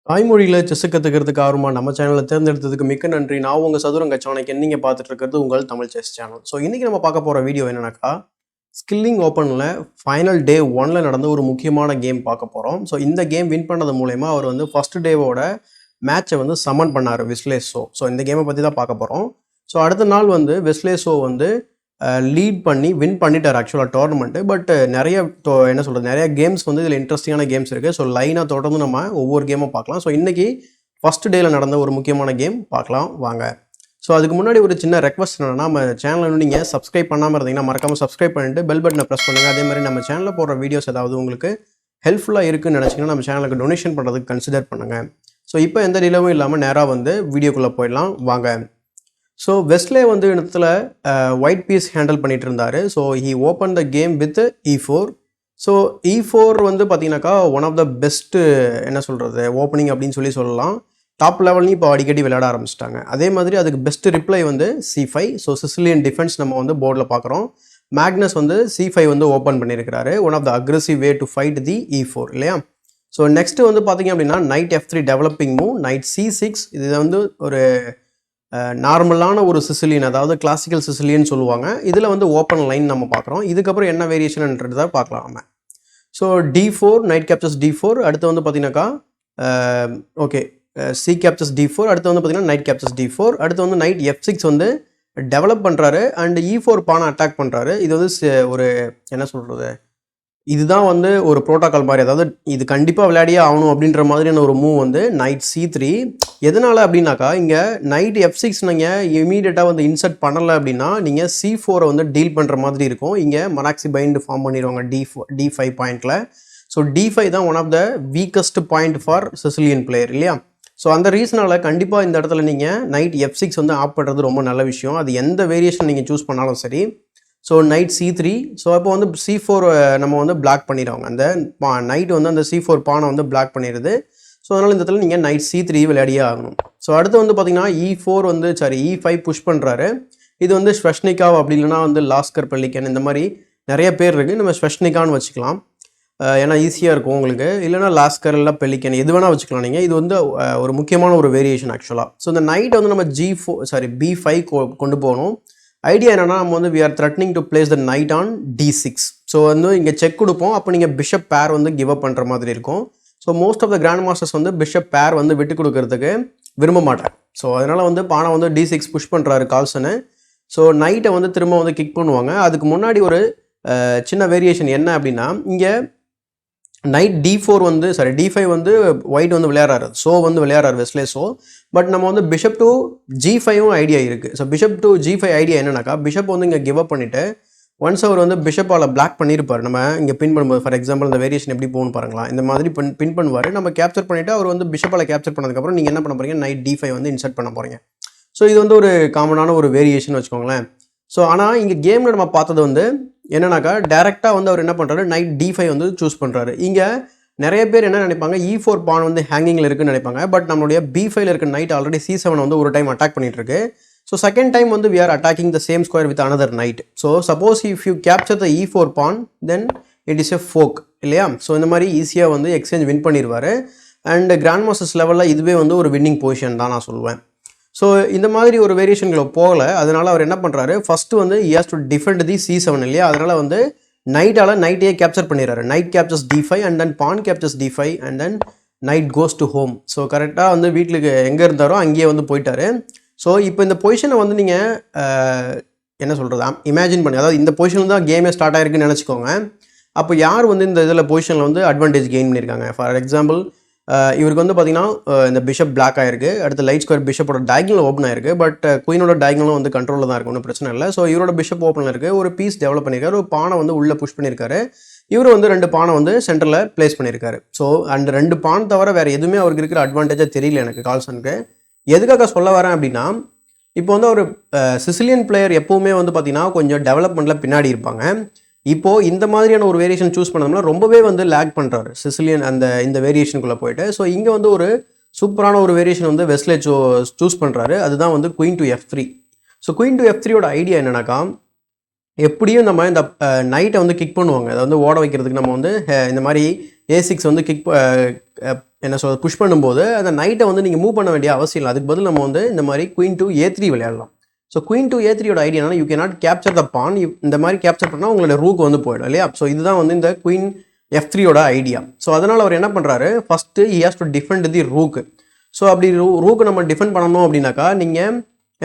தாய்மொழியில் செஸ் கற்றுக்கிறதுக்கு ஆர்வமாக நம்ம சேனலை தேர்ந்தெடுத்ததுக்கு மிக்க நன்றி. நான் உங்கள் சதுரங்க சாணக்கியன். நீங்கள் பார்த்துட்டு இருக்கிறது உங்கள் தமிழ் செஸ் சேனல். ஸோ இன்றைக்கி நம்ம பார்க்க போகிற வீடியோ என்னன்னாக்கா, ஸ்கில்லிங் ஓப்பனில் ஃபைனல் டே 1ல் நடந்த ஒரு முக்கியமான கேம் பார்க்க போகிறோம். ஸோ இந்த கேம் வின் பண்ணது மூலயமா அவர் வந்து ஃபஸ்ட் டேவோட மேட்சை வந்து சமன் பண்ணார் வெஸ்லேசோ. ஸோ இந்த கேமை பற்றி தான் பார்க்க போகிறோம். ஸோ அடுத்த நாள் வந்து வெஸ்லேசோ வந்து லீட் பண்ணி வின் பண்ணிட்டார் ஆக்சுவலாக டோர்னமெண்ட்டு. பட் நிறைய கேம்ஸ் வந்து இதில் இன்ட்ரெஸ்டிங்கான கேம்ஸ் இருக்குது. ஸோ லைனாக தொடர்ந்து நம்ம ஒவ்வொரு கேமும் பார்க்கலாம். ஸோ இன்றைக்கி ஃபஸ்ட் டேயில் நடந்த ஒரு முக்கியமான கேம் பார்க்கலாம் வாங்க. ஸோ அதுக்கு முன்னாடி ஒரு சின்ன ரெக்வஸ்ட் என்னென்னா, நம்ம சேனலில் நீங்கள் சப்ஸ்கிரைப் பண்ணாமல் இருந்தீங்கன்னா மறக்காமல் சப்ஸ்கிரைப் பண்ணிட்டு பெல் பட்டனை ப்ரெஸ் பண்ணுங்கள். அதே மாதிரி நம்ம சேனலில் போடுற வீடியோஸ் ஏதாவது உங்களுக்கு ஹெல்ப்ஃபுல்லாக இருக்குன்னு நினச்சிங்கன்னா நம்ம சேனலுக்கு டொனேஷன் பண்ணுறதுக்கு கன்சிடர் பண்ணுங்கள். ஸோ இப்போ எந்த டிலேவும் இல்லாமல் நேராக வந்து வீடியோக்குள்ளே போயிடலாம் வாங்க. ஸோ வெஸ்லே வந்து இடத்துல ஒயிட் பீஸ் ஹேண்டில் பண்ணிட்டு இருந்தார். So he open the game with E4. So E4 வந்து பார்த்தீங்கன்னாக்கா one of the best opening அப்படின்னு சொல்லலாம். டாப் லெவல்லையும் இப்போ அடிக்கடி விளையாட ஆரம்பிச்சிட்டாங்க. அதே மாதிரி அதுக்கு பெஸ்ட்டு ரிப்ளை வந்து C5. ஸோ சிசிலியன் டிஃபென்ஸ் நம்ம வந்து போர்டில் பார்க்குறோம். மேக்னஸ் வந்து C5 வந்து ஓப்பன் பண்ணியிருக்கிறாரு. One of the aggressive way to fight the E4 இல்லையா. ஸோ நெக்ஸ்ட்டு வந்து பார்த்தீங்க அப்படின்னா night F3 developing move, night C6. இது வந்து ஒரு நார்மலான ஒரு சிசிலியன், அதாவது கிளாசிக்கல் சிசிலியன் சொல்லுவாங்க. இதில் வந்து ஓப்பன் லைன் நம்ம பார்க்குறோம். இதுக்கப்புறம் என்ன வேரியேஷன்ன்றதை பார்க்கலாம் நம்ம. So D4, night captures D4. அடுத்து வந்து பார்த்தீங்கன்னாக்கா C கேப்சர்ஸ் D4. அடுத்து வந்து பார்த்தீங்கன்னா நைட் கேப்சர்ஸ் D4. அடுத்து வந்து நைட் F6 வந்து டெவலப் பண்ணுறாரு அண்ட் E4 பானை அட்டாக் பண்ணுறாரு. இது வந்து இதுதான் வந்து ஒரு ப்ரோட்டோகால் மாதிரி, அதாவது இது கண்டிப்பாக விளையாடியே ஆகணும் அப்படின்ற மாதிரியான ஒரு மூவ் வந்து நைட் C3. எதனால் அப்படின்னாக்கா, இங்கே நைட் F6 நீங்கள் இமீடியட்டாக வந்து இன்சர்ட் பண்ணலை அப்படின்னா நீங்கள் C4 வந்து டீல் பண்ணுற மாதிரி இருக்கும். இங்கே மனாக்சி பைண்ட் ஃபார்ம் பண்ணிடுவாங்க D5 பாயிண்டில். ஸோ D5 தான் one of the weakest point for Sicilian player இல்லையா. ஸோ அந்த ரீசனால் கண்டிப்பாக இந்த இடத்துல நீங்கள் நைட் F6 வந்து ஆப் பண்ணுறது ரொம்ப நல்ல விஷயம். அது எந்த வேரியேஷன் நீங்கள் சூஸ் பண்ணாலும் சரி. So night C3. ஸோ அப்போ வந்து C4 நம்ம வந்து பிளாக் பண்ணிடுவாங்க. அந்த நைட் வந்து அந்த C4 பானை வந்து பிளாக் பண்ணிடுது. ஸோ அதனால் இந்த இடத்துல நீங்கள் நைட் C3 விளையாடியே ஆகணும். ஸோ அடுத்து வந்து பார்த்தீங்கன்னா E5 புஷ் பண்ணுறாரு. இது வந்து ஸ்வெஷ்னிகாவ் அப்படி இல்லைனா வந்து லாஸ்கர் பெல்லிக்கன், இந்த மாதிரி நிறைய பேர் இருக்குது. நம்ம ஸ்வெஷ்னிகான்னு வச்சுக்கலாம், ஏன்னா ஈஸியாக இருக்கும் உங்களுக்கு. இல்லைனா லாஸ்கர் இல்லை பெல்லிக்கன் எது வேணால் வச்சுக்கலாம் நீங்கள். இது வந்து ஒரு முக்கியமான ஒரு வேரியேஷன் ஆக்சுவலாக. ஸோ இந்த நைட்டை வந்து நம்ம B5 கொண்டு போகணும். ஐடியா என்னன்னா, நம்ம வந்து we are threatening to place the knight on D6. So வந்து இங்கே செக் கொடுப்போம். அப்போ நீங்கள் பிஷப் பேர் வந்து கிவ் அப் பண்ணுற மாதிரி இருக்கும். So most of the grandmasters வந்து பிஷப் பேர் வந்து விட்டு கொடுக்கறதுக்கு விரும்ப மாட்டாங்க. ஸோ அதனால் வந்து பானை வந்து D6 புஷ் பண்ணுறாரு கால்சனு. ஸோ நைட்டை வந்து திரும்ப வந்து கிக் பண்ணுவாங்க. அதுக்கு முன்னாடி ஒரு சின்ன வேரியேஷன் என்ன அப்படின்னா, இங்கே நைட் D5 வந்து ஒயிட் வந்து விளையாடுறாரு. ஸோ வந்து விளையாடுறாரு வெஸ்லேசோ. பட் நம்ம வந்து பிஷப் டு G5ம் ஐடியா இருக்குது. So bishop to G5 idea என்னன்னாக்கா, பிஷப் வந்து இங்கே கிவ் அப் பண்ணிவிட்டு ஒன்ஸ் அவர் வந்து பிஷப்பால் பிளாக் பண்ணியிருப்பார். நம்ம இங்கே பின் பண்ணும்போது ஃபார் எக்ஸாம்பிள் இந்த வேரியேஷன் எப்படி போகணும் பாருங்களா. இந்த மாதிரி பின் பண்ணுவார். நம்ம கேப்சர் பண்ணிவிட்டு அவர் வந்து பிஷப்பால் கேப்சர் பண்ணதுக்கப்புறம் நீங்கள் என்ன பண்ண போகிறீங்க, நைட் D5 வந்து இன்சர்ட் பண்ண போகிறீங்க. ஸோ இது வந்து ஒரு காமனான ஒரு வேரியேஷன் வச்சுக்கோங்களேன். ஸோ ஆனால் இங்கே கேமில் நம்ம பார்த்தது வந்து என்னன்னாக்கா, டேரெக்டாக வந்து அவர் என்ன பண்ணுறாரு, நைட் D5 வந்து சூஸ் பண்ணுறாரு. இங்கே நிறைய பேர் என்ன நினைப்பாங்க, E4 பான் வந்து ஹேங்கிங்கில் இருக்குன்னு நினைப்பாங்க. பட் நம்மளுடைய B5ல இருக்க நைட் ஆல்ரெடி C7 வந்து ஒரு டைம் அட்டாக் பண்ணிட்டு இருக்கு. ஸோ செகண்ட் டைம் வந்து we are attacking the same square with another knight. So suppose if you capture the E4 pawn then it is a fork இல்லையா. So இந்த மாதிரி ஈஸியாக வந்து எக்ஸ்சேஞ்ச் வின் பண்ணிடுவார். அண்ட் கிராண்ட் மாஸ்டர்ஸ் லெவலில் இதுவே வந்து ஒரு வின்னிங் பொசிஷன் தான் நான் சொல்லுவேன். ஸோ இந்த மாதிரி ஒரு வேரியேஷன்களை போகலை. அதனால் அவர் என்ன பண்ணுறாரு, ஃபஸ்ட்டு வந்து he has to defend the C7 இல்லையா. அதனால் வந்து நைட்டையே கேப்சர் பண்ணிடுறாரு. Knight captures D5 and then pawn captures D5 and then knight goes to home. So கரெக்டாக வந்து வீட்டுக்கு எங்கே இருந்தாரோ அங்கேயே வந்து போயிட்டாரு. ஸோ இப்போ இந்த பொசிஷனை வந்து நீங்கள் இமேஜின் பண்ணி, அதாவது இந்த பொசிஷனில் தான் கேமே ஸ்டார்ட் ஆகிருக்குன்னு நினச்சிக்கோங்க. அப்போ யார் வந்து இந்த இதில் பொசிஷனில் வந்து அட்வான்டேஜ் கெயின் பண்ணியிருக்காங்க. ஃபார் எக்ஸாம்பிள் இவருக்கு வந்து பார்த்தீங்கன்னா இந்த பிஷப் பிளாக் ஆயிருக்கு. அடுத்து லைட் ஸ்கொயர் பிஷப்போட டயகனல் ஓப்பன் ஆயிருக்கு. பட் குயினோட டயகனலும் வந்து கண்ட்ரோலில் தான் இருக்குது, ஒன்றும் பிரச்சனை இல்லை. ஸோ இவரோட பிஷப் ஓப்பனில் இருக்குது. ஒரு பீஸ் டெவலப் பண்ணியிருக்காரு. ஒரு பானை வந்து உள்ளே புஷ் பண்ணியிருக்காரு. இவர் வந்து 2 பானை வந்து சென்டரில் பிளேஸ் பண்ணியிருக்காரு. ஸோ அந்த 2 பான் தவிர வேறு எதுவுமே அவருக்கு இருக்கிற அட்வான்டேஜாக தெரியல எனக்கு கால்சனுக்கு. எதுக்காக சொல்ல வரேன் அப்படின்னா, இப்போ வந்து ஒரு சிசிலியன் பிளேயர் எப்போவுமே வந்து பார்த்தீங்கன்னா கொஞ்சம் டெவலப்மெண்ட்டில் பின்னாடி இருப்பாங்க. இப்போது இந்த மாதிரியான ஒரு வேரியேஷன் சூஸ் பண்ணோம்னா ரொம்பவே வந்து லேக் பண்ணுறாரு சிசிலியன் இந்த வேரியேஷனுக்குள்ளே போயிட்டு. ஸோ இங்கே வந்து ஒரு சூப்பரான ஒரு வேரியேஷன் வந்து வெஸ்லே சூஸ் பண்ணுறாரு. அதுதான் வந்து queen to F3. So queen to F3யோட ஐடியா என்னன்னாக்கா, எப்படியும் நம்ம இந்த நைட்டை வந்து கிக் பண்ணுவாங்க. அதை வந்து ஓட வைக்கிறதுக்கு நம்ம வந்து இந்த மாதிரி A6 வந்து என்ன சொல்கிறது புஷ் பண்ணும்போது அந்த நைட்டை வந்து நீங்கள் மூவ் பண்ண வேண்டிய அவசியம் இல்லை. அதுக்கு பதில் நம்ம வந்து இந்த மாதிரி குயின் டு A3 விளையாடலாம். ஸோ குயின் டு A3யோட ஐடியா என்னன்னா you can not capture the pawn. இந்த மாதிரி கேப்சர் பண்ணால் உங்களோட ரூக் வந்து போயிடும் இல்லையா. ஸோ இதுதான் வந்து இந்த குயின் F3யோட ஐடியா. ஸோ அதனால் அவர் என்ன பண்ணுறாரு, first he has to defend the rook. So அப்படி ரூக்கு நம்ம டிஃபெண்ட் பண்ணணும் அப்படின்னாக்கா நீங்கள்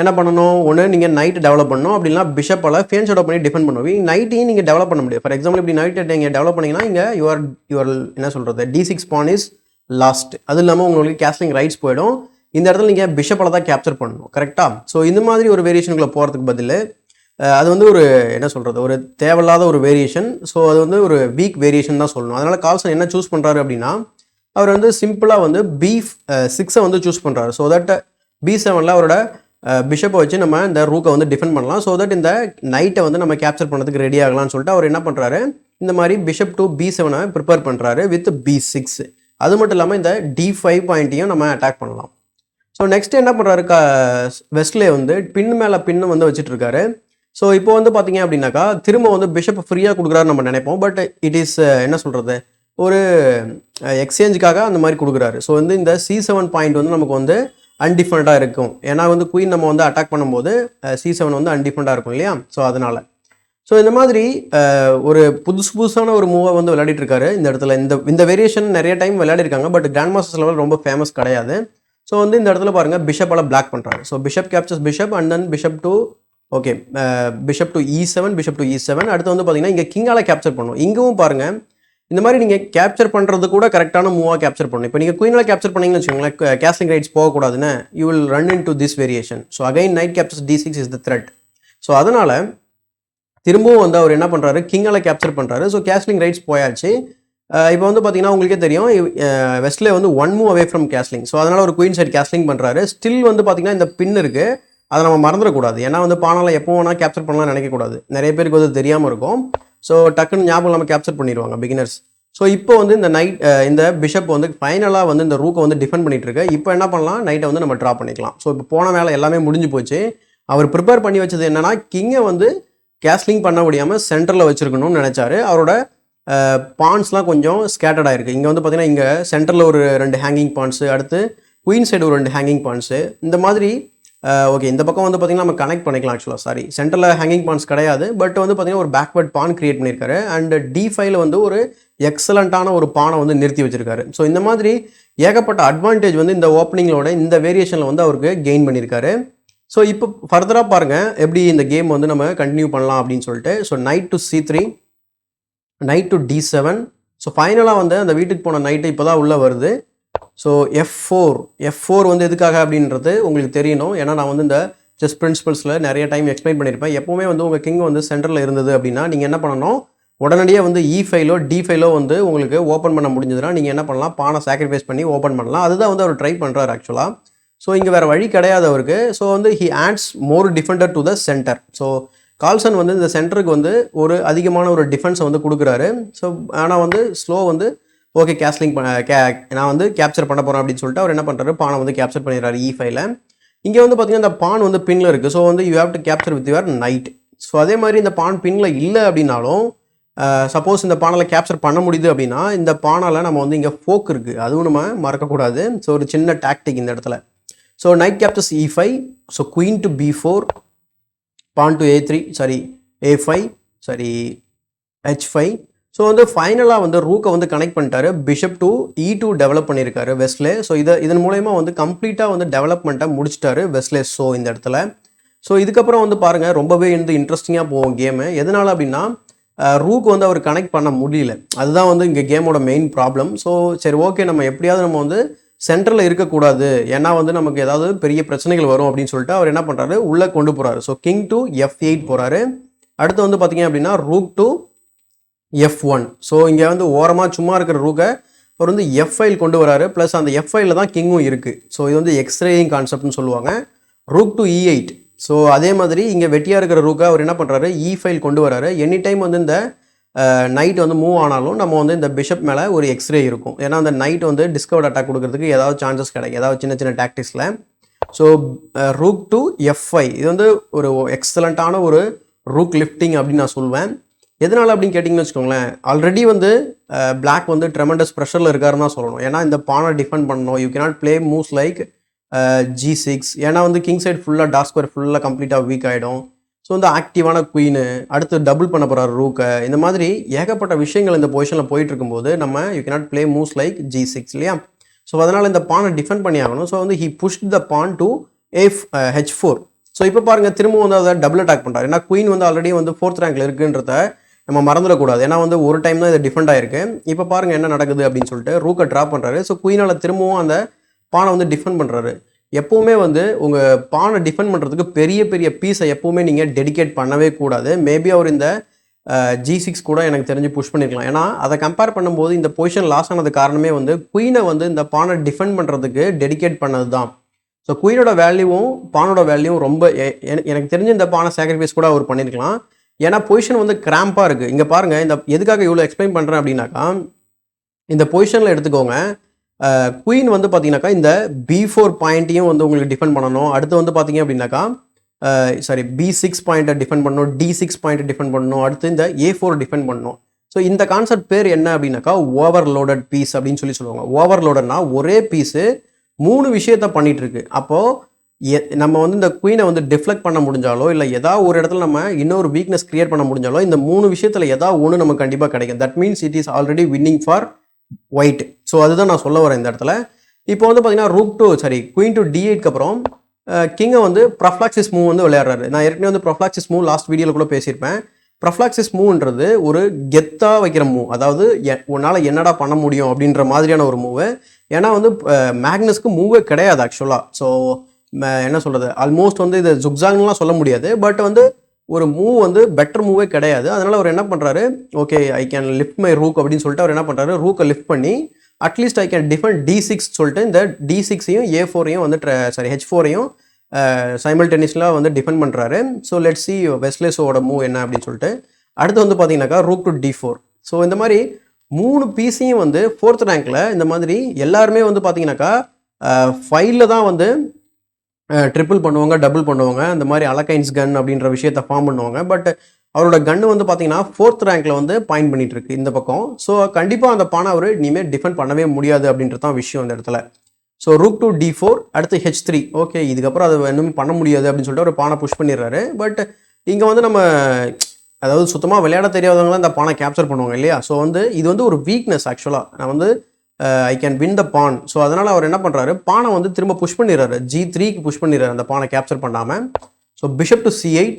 என்ன பண்ணணும், ஒன்று நீங்கள் நைட் டெவலப் பண்ணணும், அப்படின்னா பிஷப்பால் ஃபேன் ஷேடோ பண்ணி டிஃபெண்ட் பண்ணுவீங்க. நைட்டையும் நீங்கள் டெவலப் பண்ண முடியும். ஃபார் எக்ஸாம்பிள் இப்படி நைட்டை நீங்கள் டெவலப் பண்ணிங்கன்னா இங்கே யுவர் என்ன சொல்கிறது D6 பான் இஸ் லாஸ்ட். அது இல்லாமல் உங்களுக்கு கேஸ்லிங் ரைட்ஸ் போயிடும். இந்த இடத்துல நீங்கள் பிஷப்பால் தான் கேப்சர் பண்ணணும், கரெக்டாக. ஸோ இந்த மாதிரி ஒரு வேரியேஷனுக்குள்ளே போகிறதுக்கு பதில் அது வந்து ஒரு என்ன சொல்கிறது ஒரு தேவையில்லாத ஒரு வேரியேஷன். ஸோ அது வந்து ஒரு வீக் வேரியேஷன் தான் சொல்லணும். அதனால் கால்சன் என்ன சூஸ் பண்ணுறாரு அப்படின்னா அவர் வந்து சிம்பிளாக வந்து B6 வந்து சூஸ் பண்ணுறாரு. ஸோ தட் B7ல் அவரோட பிஷப்பை வச்சு நம்ம இந்த ரூக்கை வந்து டிஃபெண்ட் பண்ணலாம். ஸோ தட் இந்த நைட்டை வந்து நம்ம கேப்சர் பண்ணுறதுக்கு ரெடி ஆகலாம்னு சொல்லிட்டு அவர் என்ன பண்ணுறாரு, இந்த மாதிரி பிஷப் டு B7 ப்ரிப்பேர் பண்ணுறாரு வித் B6. அது மட்டும் இல்லாமல் இந்த D5 பாயிண்ட்டையும் நம்ம அட்டாக் பண்ணலாம். ஸோ நெக்ஸ்ட் என்ன பண்ணுறாரு, வெஸ்ட்லே வந்து பின் மேலே பின்னு வந்து வச்சுட்டு இருக்காரு. ஸோ இப்போ வந்து பார்த்தீங்க அப்படின்னாக்கா திரும்ப வந்து பிஷப் ஃப்ரீயாக கொடுக்குறாரு நம்ம நினைப்போம். பட் இட் இஸ் என்ன சொல்கிறது ஒரு எக்ஸ்சேஞ்சுக்காக அந்த மாதிரி கொடுக்குறாரு. ஸோ வந்து இந்த C7 பாயிண்ட் வந்து நமக்கு வந்து அன்டிஃபெண்டாக இருக்கும். ஏன்னா வந்து குயின் நம்ம வந்து அட்டாக் பண்ணும்போது C7 வந்து அன்டிஃபெண்டாக இருக்கும் இல்லையா. ஸோ அதனால் ஸோ இந்த மாதிரி ஒரு புதுசான ஒரு மூவை வந்து விளையாடிட்டு இருக்காரு இந்த இடத்துல. இந்த வேரியேஷன் நிறைய டைம் விளையாடிருக்காங்க. பட் கிராண்ட் மாஸ்டர்ஸ் லெவல் ரொம்ப ஃபேமஸ் கிடையாது. ஸோ வந்து இந்த இடத்துல பாருங்கள் பிஷப்பால் பிளாக் பண்ணுறாரு. So bishop captures bishop and then bishop to bishop to E7. அடுத்து வந்து பார்த்தீங்கன்னா இங்கே கிங்கால் கேப்சர் பண்ணும். இங்கவும் பாருங்கள் இந்த மாதிரி நீங்கள் கேப்சர் பண்ணுறது கூட கரெக்டான மூவாக கேப்சர் பண்ணணும். இப்போ நீங்கள் குயினால் கேப்சர் பண்ணிங்கன்னு வச்சுக்கோங்களேன், கேஸ்லிங் ரைட்ஸ் போகக்கூடாதுன்னு you will run in to this variation. So again night captures D6 is the thread. So அதனால் திரும்பவும் வந்து அவர் என்ன பண்ணுறாரு, கிங்கால் கேப்சர் பண்ணுறாரு. ஸோ கேஸ்லிங் ரைட்ஸ் போயாச்சு. இப்போ வந்து பார்த்தீங்கன்னா உங்களுக்கே தெரியும் வெஸ்ட்லே வந்து 1 move away from castling. So அதனால் ஒரு குயின் சைட் கேஸ்லிங் பண்ணுறாரு. ஸ்டில் வந்து பார்த்தீங்கன்னா இந்த பின் இருக்குது, அதை நம்ம மறந்துடக்கூடாது. ஏன்னா வந்து பானால் எப்போ வேணால் கேப்சர் பண்ணலாம் நினைக்கக்கூடாது. நிறைய பேருக்கு வந்து தெரியாமல் இருக்கும். ஸோ டக்குன்னு ஞாபகம் நம்ம கேப்சர் பண்ணிடுவாங்க பிகினர்ஸ். ஸோ இப்போ வந்து இந்த இந்த பிஷப் வந்து ஃபைனலாக வந்து இந்த ரூக்கை வந்து டிஃபெண்ட் பண்ணிட்டு இருக்கு. இப்போ என்ன பண்ணலாம், நைட்டை வந்து நம்ம ட்ரா பண்ணிக்கலாம். ஸோ இப்போ போன வேலை எல்லாமே முடிஞ்சு போச்சு. அவர் ப்ரிப்பேர் பண்ணி வச்சது என்னன்னா கிங்கை வந்து கேஸ்லிங் பண்ண முடியாமல் சென்டரில் வச்சுருக்கணும்னு நினச்சாரு. அவரோட பான்ஸ்லாம் கொஞ்சம் ஸ்கேட்டர்ட் ஆகிருக்கு. இங்கே வந்து பார்த்தீங்கன்னா இங்கே சென்டரில் ஒரு 2 ஹேங்கிங் பான்ஸு, அடுத்து குயின் சைடு ஒரு 2 ஹேங்கிங் பான்ஸு, இந்த மாதிரி ஓகே. இந்த பக்கம் வந்து பார்த்தீங்கன்னா நம்ம கனெக்ட் பண்ணிக்கலாம். ஆக்சுவலாக சென்டரில் ஹேங்கிங் பான்ஸ் கிடையாது. பட் வந்து பார்த்தீங்கன்னா ஒரு பேக்வர்ட் பான் கிரியேட் பண்ணியிருக்காரு. அண்ட் D5ல வந்து ஒரு எக்ஸலண்ட்டான ஒரு பானை வந்து நிறுத்தி வச்சிருக்காரு. ஸோ இந்த மாதிரி ஏகப்பட்ட அட்வான்டேஜ் வந்து இந்த ஓப்பனிங்களோட இந்த வேரியேஷனில் வந்து அவருக்கு கெயின் பண்ணியிருக்காரு. ஸோ இப்போ ஃபர்தராக பாருங்கள் எப்படி இந்த கேம் வந்து நம்ம கண்டினியூ பண்ணலாம் அப்படின்னு சொல்லிட்டு. So knight to C3, night to D7. So ஃபைனலாக வந்து அந்த வீட்டுக்கு போன நைட்டு இப்போ தான் உள்ளே வருது. ஸோ F4 வந்து எதுக்காக அப்படின்றது உங்களுக்கு தெரியணும். ஏன்னா நான் வந்து இந்த செஸ் பிரின்சிபல்ஸில் நிறைய டைம் எக்ஸ்பிளைன் பண்ணியிருப்பேன். எப்போவுமே வந்து உங்கள் கிங் வந்து சென்டரில் இருந்தது அப்படின்னா நீங்கள் என்ன பண்ணணும், உடனடியாக வந்து E5லோ D5லோ வந்து உங்களுக்கு ஓப்பன் பண்ண முடிஞ்சதுன்னா நீங்கள் என்ன பண்ணலாம், பானை சாக்ரிஃபைஸ் பண்ணி ஓப்பன் பண்ணலாம். அதுதான் வந்து அவர் ட்ரை பண்ணுறாரு ஆக்சுவலாக. ஸோ இங்கே வேறு வழி கிடையாது அவருக்கு. ஸோ வந்து he adds more defender to the centre. So Carlsen வந்து இந்த சென்டருக்கு வந்து ஒரு அதிகமான ஒரு டிஃபென்ஸை வந்து கொடுக்குறாரு. ஸோ ஆனால் வந்து ஸ்லோ வந்து ஓகே கேஸ்லிங் நான் வந்து கேப்சர் பண்ண போகிறேன் அப்படின்னு சொல்லிட்டு அவர் என்ன பண்ணுறாரு, பானை வந்து கேப்சர் பண்ணிடுறாரு E5ல. இங்கே வந்து பார்த்தீங்கன்னா இந்த பான் வந்து பின்னில் இருக்குது. ஸோ வந்து you have to capture with your night. So அதே மாதிரி இந்த பான் பின்னில் இல்லை அப்படின்னாலும் சப்போஸ் இந்த பானால் கேப்சர் பண்ண முடியுது அப்படின்னா இந்த பானால் நம்ம வந்து இங்கே ஃபோக் இருக்குது, அதுவும் நம்ம மறக்கக்கூடாது. ஸோ ஒரு சின்ன டாக்டிக் இந்த இடத்துல. So knight captures E5. So queen to B4, pawn to A3, A5, H5. So வந்து ஃபைனலாக வந்து ரூக்கை வந்து கனெக்ட் பண்ணிட்டாரு. பிஷப் டு E2 டெவலப் பண்ணியிருக்காரு வெஸ்ட்லே. ஸோ இதன் மூலயமா வந்து கம்ப்ளீட்டாக வந்து டெவலப்மெண்ட்டை முடிச்சிட்டாரு வெஸ்ட்லே. ஸோ இந்த இடத்துல ஸோ இதுக்கப்புறம் வந்து பாருங்கள் ரொம்பவே வந்து இன்ட்ரெஸ்டிங்காக போகும் கேமு. எதனால் அப்படின்னா ரூக் வந்து அவர் கனெக்ட் பண்ண முடியல. அதுதான் வந்து இங்கே கேமோட மெயின் ப்ராப்ளம். ஸோ சரி ஓகே நம்ம எப்படியாவது நம்ம வந்து சென்டரில் இருக்கக்கூடாது, ஏன்னா வந்து நமக்கு ஏதாவது பெரிய பிரச்சனைகள் வரும் அப்படின்னு சொல்லிட்டு அவர் என்ன பண்ணுறாரு, உள்ளே கொண்டு போகிறாரு. ஸோ கிங் டு F8 போகிறாரு. அடுத்து வந்து பார்த்தீங்க அப்படின்னா ரூக் டு F1. ஸோ இங்கே வந்து ஓரமாக சும்மா இருக்கிற ரூக்கை அவர் வந்து F5 கொண்டு வராரு. ப்ளஸ் அந்த F5ல தான் கிங்கும் இருக்குது. ஸோ இது வந்து எக்ஸ்ரேயிங் கான்செப்ட்னு சொல்லுவாங்க. Rook to E8. ஸோ அதே மாதிரி இங்கே வெட்டியாக இருக்கிற ரூக்கை அவர் என்ன பண்ணுறாரு, E5 கொண்டு வராரு. எனி டைம் வந்து இந்த நைட் வந்து மூவ் ஆனாலும் நம்ம வந்து இந்த பிஷப் மேலே ஒரு எக்ஸ்ரே இருக்கும். ஏன்னா அந்த நைட் வந்து டிஸ்கவர்ட் அட்டாக் கொடுக்கறதுக்கு ஏதாவது சான்சஸ் கிடைக்கும், ஏதாவது சின்ன சின்ன டாக்டிக்ஸில். ஸோ ரூக் டு F5 இது வந்து ஒரு எக்ஸலண்ட்டான ஒரு ரூக் லிஃப்டிங் அப்படின்னு நான் சொல்வேன். எதனால் அப்படின்னு கேட்டிங்கன்னு வச்சுக்கோங்களேன், ஆல்ரெடி வந்து பிளாக் வந்து ட்ரெமெண்டஸ் ப்ரெஷரில் இருக்காருன்னு தான் சொல்லணும். ஏன்னா இந்த பானை டிஃபெண்ட் பண்ணணும். You cannot play moves like G6. ஏன்னா வந்து கிங் சைட் ஃபுல்லாக டார்க் ஸ்கொயர் ஃபுல்லாக கம்ப்ளீட்டாக வீக் ஆகிடும். ஸோ வந்து ஆக்டிவான குயினு, அடுத்து டபுள் பண்ண போகிறார் ரூக்கை, இந்த மாதிரி ஏகப்பட்ட விஷயங்கள் இந்த பொசிஷனில் போயிட்டு இருக்கும்போது நம்ம you cannot play moves like G6 இல்லையா. ஸோ அதனால் இந்த பானை டிஃபெண்ட் பண்ணி ஆகணும். ஸோ வந்து he pushed the pawn to H4. So இப்போ பாருங்கள் திரும்பவும் வந்து அதை டபுள் அட்டாக் பண்ணுறாரு. ஏன்னா குயின் வந்து ஆல்ரெடி வந்து 4th ரேங்க்ல இருக்குன்றத நம்ம மறந்துடக்கூடாது. ஏன்னா வந்து ஒரு டைம் தான் இது டிஃபெண்ட் ஆயிருக்கு. இப்போ பாருங்கள் என்ன நடக்குது அப்படின்னு சொல்லிட்டு ரூக்கை ட்ராப் பண்ணுறாரு. ஸோ குயினால் திரும்பவும் அந்த பானை வந்து டிஃபெண்ட் பண்ணுறாரு. எப்போவுமே வந்து உங்கள் பானை டிஃபெண்ட் பண்ணுறதுக்கு பெரிய பெரிய பீஸை எப்போவுமே நீங்கள் டெடிகேட் பண்ணவே கூடாது. மேபி அவர் இந்த G6 கூட எனக்கு தெரிஞ்சு புஷ் பண்ணியிருக்கலாம். ஏன்னா அதை கம்பேர் பண்ணும்போது இந்த பொசிஷன் லாஸ் ஆனது காரணமே வந்து குயினை வந்து இந்த பானை டிஃபெண்ட் பண்ணுறதுக்கு டெடிகேட் பண்ணது தான். ஸோ குயினோட வேல்யூவும் பானோட வேல்யூவும் ரொம்ப எனக்கு தெரிஞ்சு இந்த பானை சாக்ரிஃபைஸ் கூட அவர் பண்ணியிருக்கலாம். ஏன்னா பொசிஷன் வந்து கிராம்பாக இருக்குது. இங்கே பாருங்கள், இந்த எதுக்காக இவ்வளோ எக்ஸ்பிளைன் பண்ணுறேன் அப்படின்னாக்கா, இந்த பொசிஷனில் எடுத்துக்கோங்க, குயின் வந்து பார்த்தீங்கன்னாக்கா இந்த B4 பாயிண்ட்டையும் வந்து உங்களுக்கு டிஃபெண்ட் பண்ணணும். அடுத்து வந்து பார்த்தீங்க அப்படின்னாக்கா B6 பாயிண்ட்டை டிஃபெண்ட் பண்ணணும், D6 பாயிண்ட்டை டிஃபெண்ட் பண்ணணும், அடுத்து இந்த A4 டிஃபெண்ட் பண்ணணும். ஸோ இந்த கான்செப்ட் பேர் என்ன அப்படின்னாக்கா ஓவர்லோடட் பீஸ் அப்படின்னு சொல்லுவாங்க. ஓவர்லோடட்னா ஒரே பீஸு 3 விஷயத்த பண்ணிட்டு இருக்கு. அப்போது நம்ம வந்து இந்த குயினை வந்து டிஃப்ளெக்ட் பண்ண முடிஞ்சாலோ இல்லை ஏதாவது ஒரு இடத்துல நம்ம இன்னொரு வீக்னஸ் கிரியேட் பண்ண முடிஞ்சாலோ இந்த 3 விஷயத்தில் ஏதாவது ஒன்று நமக்கு கண்டிப்பாக கிடைக்கும். That means it is already winning for white. So அதுதான் நான் சொல்ல வரேன் இந்த இடத்துல. இப்போ வந்து பார்த்தீங்கன்னா குயின் டு D8க்கு அப்புறம் கிங்கை வந்து ப்ரொஃப்ளாக்சிஸ் மூவ் வந்து விளையாடுறாரு. நான் ஏற்கனவே வந்து ப்ரொஃப்ளாக்சிஸ் மூவ் லாஸ்ட் வீடியோவில் கூட பேசியிருப்பேன். ப்ரொஃப்ளாக்சிஸ் மூவ்ன்றது ஒரு கெத்தாக வைக்கிற மூவ். அதாவது உன்னால் என்னடா பண்ண முடியும் அப்படின்ற மாதிரியான ஒரு மூவு. ஏன்னா வந்து மேக்னஸ்க்கு மூவே கிடையாது ஆக்சுவலாக. ஸோ என்ன சொல்கிறது, ஆல்மோஸ்ட் வந்து இது ஜுக்ஸாங்லாம் சொல்ல முடியாது. பட் வந்து ஒரு மூவ் வந்து பெட்டர் மூவே கிடையாது. அதனால் அவர் என்ன பண்ணுறாரு, okay I can lift my rook அப்படின்னு சொல்லிட்டு அவர் என்ன பண்ணுறாரு, ரூக்கை லிஃப்ட் பண்ணி at least I can defend D6 சொல்லிட்டு இந்த D6ஐயும் A4ஐயும் வந்து H4ஐயும் சைமல்டேனியஸ்லாம் வந்து டிஃபெண்ட் பண்ணுறாரு. ஸோ லெட்ஸ் சி வெஸ்லேஸோட மூவ் என்ன அப்படின்னு சொல்லிட்டு. அடுத்து வந்து பார்த்தீங்கன்னாக்கா ரூக் டு D4. ஸோ இந்த மாதிரி 3 பீஸையும் வந்து 4th ரேங்க்கில் இந்த மாதிரி எல்லாருமே வந்து பார்த்தீங்கன்னாக்கா 5ல் தான் வந்து ட்ரிபிள் பண்ணுவாங்க, டபுள் பண்ணுவாங்க, இந்த மாதிரி அலகைன்ஸ் கன் அப்படின்ற விஷயத்தை ஃபார்ம் பண்ணுவாங்க. பட் அவரோட கன்று வந்து பார்த்தீங்கன்னா 4th ரேங்க்கில் வந்து பாயிண்ட் பண்ணிட்டு இருக்கு இந்த பக்கம். ஸோ கண்டிப்பாக அந்த பானை அவர் இனிமேல் டிஃபெண்ட் பண்ணவே முடியாது அப்படின்றது தான் விஷயம் அந்த இடத்துல. ஸோ ரூக் டு D4, அடுத்து H3. ஓகே, இதுக்கப்புறம் அதை இன்னும் பண்ண முடியாது அப்படின்னு சொல்லிட்டு ஒரு பானை புஷ் பண்ணிடுறாரு. பட் இங்கே வந்து நம்ம அதாவது சுத்தமாக விளையாட தெரியாதவங்களாம் இந்த பானை கேப்சர் பண்ணுவாங்க இல்லையா. ஸோ வந்து இது வந்து ஒரு வீக்னஸ் ஆக்சுவலாக. நான் வந்து I can win the ban. So அதனால் அவர் என்ன பண்ணுறாரு, பானை வந்து திரும்ப புஷ் பண்ணிடுறாரு, G3க்கு புஷ் பண்ணிடுறாரு அந்த பானை கேப்சர் பண்ணாமல். So bishop to C8.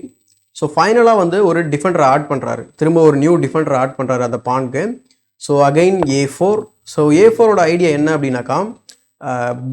So ஃபைனலாக வந்து ஒரு டிஃபெண்டரை ஆட் பண்ணுறாரு, திரும்ப ஒரு நியூ டிஃபெண்டரை ஆட் பண்ணுறாரு அந்த பானுக்கு. So again A4. ஸோ A4ஓட ஐடியா என்ன அப்படின்னாக்கா,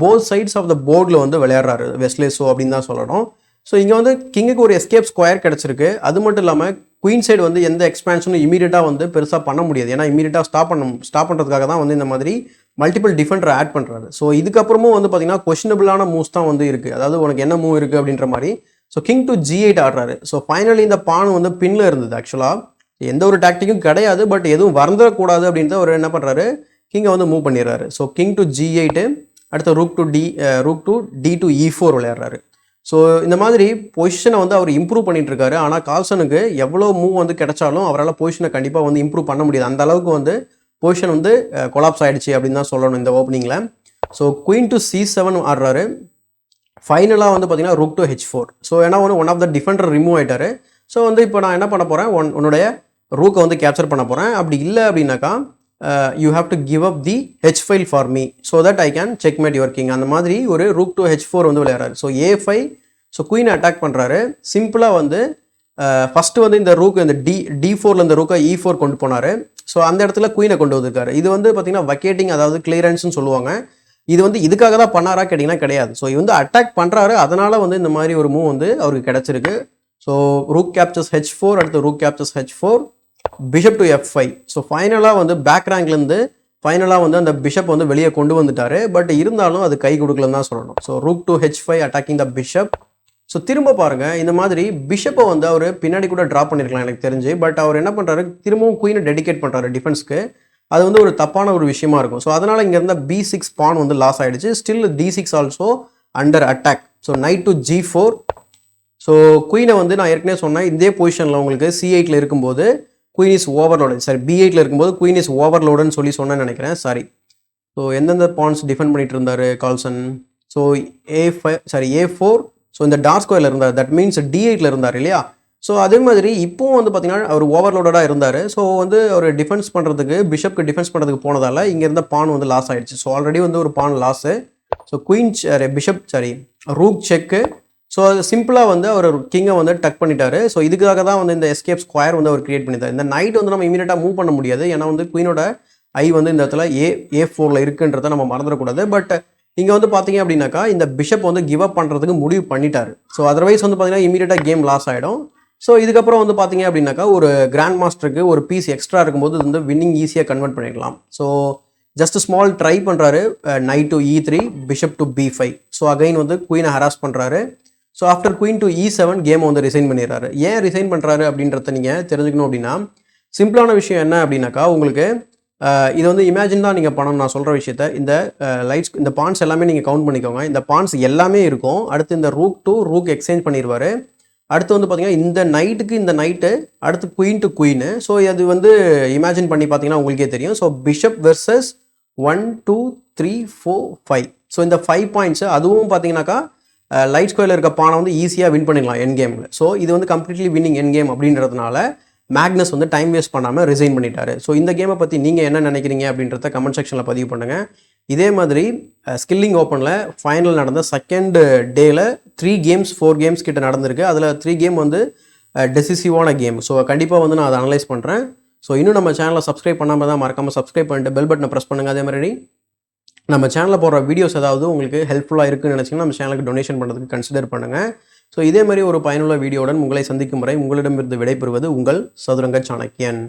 போத் சைட்ஸ் ஆஃப் த போர்டில் வந்து விளையாடுறாரு வெஸ்லேஸோ அப்படின்னு தான் சொல்லணும். ஸோ இங்கே வந்து கிங்குக்கு ஒரு எஸ்கேப் ஸ்கொயர் கிடச்சிருக்கு. அது மட்டும் இல்லாமல் குயின் சைடு வந்து எந்த எக்ஸ்பேன்ஷனும் இமீடியட்டாக வந்து பெருசாக பண்ண முடியாது. ஏன்னா இமீடியட்டாக ஸ்டாப் பண்ணுறதுக்காக தான் வந்து இந்த மாதிரி மல்டிபிள் டிஃபெண்டரை ஆட் பண்ணுறாரு. ஸோ இதுக்கப்புறமும் வந்து பார்த்தீங்கன்னா கொஷனபிளான மூவ்ஸ் தான் வந்து இருக்குது. அதாவது உனக்கு என்ன மூவ் இருக்குது அப்படின்ற மாதிரி. ஸோ கிங் டு G8 ஆடுறாரு. ஸோ ஃபைனலி இந்த பான் வந்து பின்னில் இருந்தது. ஆக்சுவலாக எந்த ஒரு டாக்டிக்கும் கிடையாது, பட் எதுவும் வரந்துடக்கூடாது அப்படின்ட்டு அவர் என்ன பண்ணுறாரு, கிங்கை வந்து மூவ் பண்ணிடுறாரு. ஸோ கிங் டு G8, அடுத்து rook to D to E4 விளையாடுறாரு. ஸோ இந்த மாதிரி பொசிஷனை வந்து அவர் இம்ப்ரூவ் பண்ணிட்டு இருக்காரு. ஆனால் கால்சனுக்கு எவ்வளோ மூவ் வந்து கிடைச்சாலும் அவரால் பொசிஷனை கண்டிப்பாக வந்து இம்ப்ரூவ் பண்ண முடியாது. அந்த அளவுக்கு வந்து பொசிஷன் வந்து கொலாப்ஸ் ஆகிடுச்சு அப்படின்னு தான் சொல்லணும் இந்த ஓப்பனிங்கில். ஸோ குயின் டு C7 ஆடுறாரு. ஃபைனலாக வந்து பார்த்தீங்கன்னா ரூக் டு H4. ஸோ ஏன்னா one of the defender remove ஆகிட்டாரு. ஸோ வந்து இப்போ நான் என்ன பண்ண போகிறேன், உன்னுடைய ரூக்கை வந்து கேப்சர் பண்ண போகிறேன். அப்படி இல்லை அப்படின்னாக்கா you have to give up the H file for me so that I can checkmate your king. அந்த மாதிரி ஒரு ரூக் டு H4 வந்து விளையாடுறாரு. So A5. ஸோ குயினை அட்டாக் பண்ணுறாரு. சிம்பிளாக வந்து ஃபஸ்ட்டு வந்து இந்த ரூக் இந்த D4ல் இந்த ரூக்கை E4 கொண்டு போனார். ஸோ அந்த இடத்துல குயினை கொண்டு வந்திருக்காரு. இது வந்து பார்த்தீங்கன்னா வக்கேட்டிங், அதாவது கிளியரன்ஸ்னு சொல்லுவாங்க. இது வந்து இதுக்காக தான் பண்ணாரா கேட்டிங்கன்னா கிடையாது. ஸோ இது வந்து அட்டாக் பண்ணுறாரு, அதனால் வந்து இந்த மாதிரி ஒரு மூவ் வந்து அவருக்கு கிடச்சிருக்கு. ஸோ ரூக் கேப்சர்ஸ் H4, அடுத்து rook captures H4, bishop to F5. So ஃபைனலாக வந்து பேக் ரேங்க்லேருந்து ஃபைனலாக வந்து அந்த பிஷப் வந்து வெளியே கொண்டு வந்துட்டார். பட் இருந்தாலும் அது கை கொடுக்கலன்னு தான் சொல்லணும். So rook to H5 attacking the bishop. So திரும்ப பாருங்கள், இந்த மாதிரி பிஷப்பை வந்து அவர் பின்னாடி கூட ட்ராப் பண்ணியிருக்கலாம் எனக்கு தெரிஞ்சு. பட் அவர் என்ன பண்ணுறாரு, திரும்பவும் குயினை டெடிகேட் பண்ணுறாரு டிஃபென்ஸ்க்கு. அது வந்து ஒரு தப்பான ஒரு விஷயமா இருக்கும். ஸோ அதனால் இங்கே இருந்த B6 பான் வந்து லாஸ் ஆகிடுச்சு. Still D6 also under attack. So knight to G4. So குயினை வந்து நான் ஏற்கனவே சொன்னேன், இதே பொசிஷனில் உங்களுக்கு C8ல் இருக்கும்போது குயின் இஸ் ஓவர்லோடட். சாரி, B8ல இருக்கும்போது குயின் இஸ் ஓவர்லோடுன்னு சொன்னேன்னு நினைக்கிறேன். சாரி. ஸோ எந்தெந்த பான்ஸ் டிஃபெண்ட் பண்ணிட்டு இருந்தார் கார்ல்சன்? So A4. ஸோ இந்த டார்க் ஸ்கொயரில் இருந்தார். தட் மீன்ஸ் D8ல இருந்தார் இல்லையா? ஸோ அதே மாதிரி இப்போவும் வந்து பார்த்தீங்கன்னா அவர் ஓவர்லோடடாக இருந்தார். ஸோ வந்து அவர் டிஃபென்ஸ் பண்ணுறதுக்கு பிஷப்க்கு டிஃபென்ஸ் பண்ணுறதுக்கு போனதால் இங்கே இருந்த பான் வந்து லாஸ் ஆகிடுச்சு. ஸோ ஆல்ரெடி வந்து ஒரு பான் லாஸு. ஸோ ரூக் செக்கு. ஸோ அது சிம்பிளாக வந்து அவர் கிங்கை வந்து டக் பண்ணிட்டாரு. ஸோ இதுக்காக தான் வந்து இந்த எஸ்கேப் ஸ்கொயர் வந்து அவர் கிரியேட் பண்ணிட்டார். இந்த நைட் வந்து நம்ம இமீடியட்டாக மூவ் பண்ண முடியாது. ஏன்னா வந்து குயினோட ஐ வந்து இந்த இடத்துல A4ல இருக்குன்றதை நம்ம மறந்துடக்கூடாது. பட் இங்கே வந்து பார்த்தீங்க அப்படின்னாக்கா இந்த பிஷப் வந்து கிவ் அப் பண்ணுறதுக்கு முடிவு பண்ணிட்டாரு. ஸோ அதர்வைஸ் வந்து பார்த்தீங்கன்னா இமீடியட்டாக கேம் லாஸ் ஆகிடும். ஸோ இதுக்கப்புறம் வந்து பார்த்தீங்க அப்படின்னாக்கா ஒரு கிராண்ட் மாஸ்டருக்கு ஒரு பீஸ் எக்ஸ்ட்ரா இருக்கும்போது இது வந்து வின்னிங் ஈஸியாக கன்வெர்ட் பண்ணிடலாம். ஸோ ஜஸ்ட் ஸ்மால் ட்ரை பண்ணுறாரு. Night to E3, bishop to B5. So again வந்து குயினை ஹராஸ் பண்ணுறாரு. So after queen to E7 கேமை வந்து ரிசைன் பண்ணிடுறாரு. ஏன் ரிசைன் பண்ணுறாரு அப்படின்றத நீங்கள் தெரிஞ்சுக்கணும் அப்படின்னா சிம்பிளான விஷயம் என்ன அப்படின்னாக்கா உங்களுக்கு இது வந்து இமேஜின் தான் நீங்கள் பண்ணணும். நான் சொல்கிற விஷயத்த இந்த லைட்ஸ் இந்த பான்ஸ் எல்லாமே நீங்கள் கவுண்ட் பண்ணிக்கோங்க. இந்த பான்ஸ் எல்லாமே இருக்கும். அடுத்து இந்த ரூக் எக்ஸ்சேஞ்ச் பண்ணிடுவார். அடுத்து வந்து பார்த்தீங்கன்னா இந்த நைட்டுக்கு இந்த நைட்டு, அடுத்து குயின் டு குயின். ஸோ அது வந்து இமேஜின் பண்ணி பார்த்தீங்கன்னா உங்களுக்கே தெரியும். So bishop versus 1 2 3 4 5. ஸோ இந்த 5 பாயிண்ட்ஸு அதுவும் பார்த்தீங்கன்னாக்கா லைட் ஸ்கொயரில் இருக்க பானை வந்து ஈஸியாக வின் பண்ணிடலாம் என் கேமில். ஸோ இது வந்து கம்ப்ளீட்லி வின்னிங் என் கேம் அப்படின்றதுனால மேக்னஸ் வந்து டைம் வேஸ்ட் பண்ணாமல் ரிசைன் பண்ணிட்டாரு. ஸோ இந்த கேமை பற்றி நீங்கள் என்ன நினைக்கிறீங்க அப்படின்றத கமெண்ட் செக்ஷனில் பதிவு பண்ணுங்கள். இதே மாதிரி ஸ்கில்லிங் ஓப்பனில் ஃபைனல் நடந்த செகண்ட் டேயில் 3 கேம்ஸ் 4 கேம்ஸ் கிட்ட நடந்திருக்கு. அதில் 3 கேம் வந்து டெசிசிவான கேம். ஸோ கண்டிப்பாக வந்து நான் அதை அனலைஸ் பண்ணுறேன். ஸோ இன்னும் நம்ம சேனலை சப்ஸ்கிரைப் பண்ணாமல் தான் மறக்காமல் சப்ஸ்கிரைப் பண்ணிட்டு பெல் பட்டனை ப்ரெஸ் பண்ணுங்கள். அதே மாதிரி நம்ம சேனலில் போடுற வீடியோஸ் ஏதாவது உங்களுக்கு ஹெல்ப்ஃபுல்லாக இருக்குன்னு நினச்சிங்கன்னா நம்ம சேனலுக்கு டொனேஷன் பண்ணுறதுக்கு கன்சிடர் பண்ணுங்கள். ஸோ இதே மாதிரி ஒரு பயனுள்ள வீடியோவுடன் உங்களை சந்திக்கும் வரை உங்களிடமிருந்து விடைபெறுவது உங்கள் சதுரங்க சாணக்கியன்.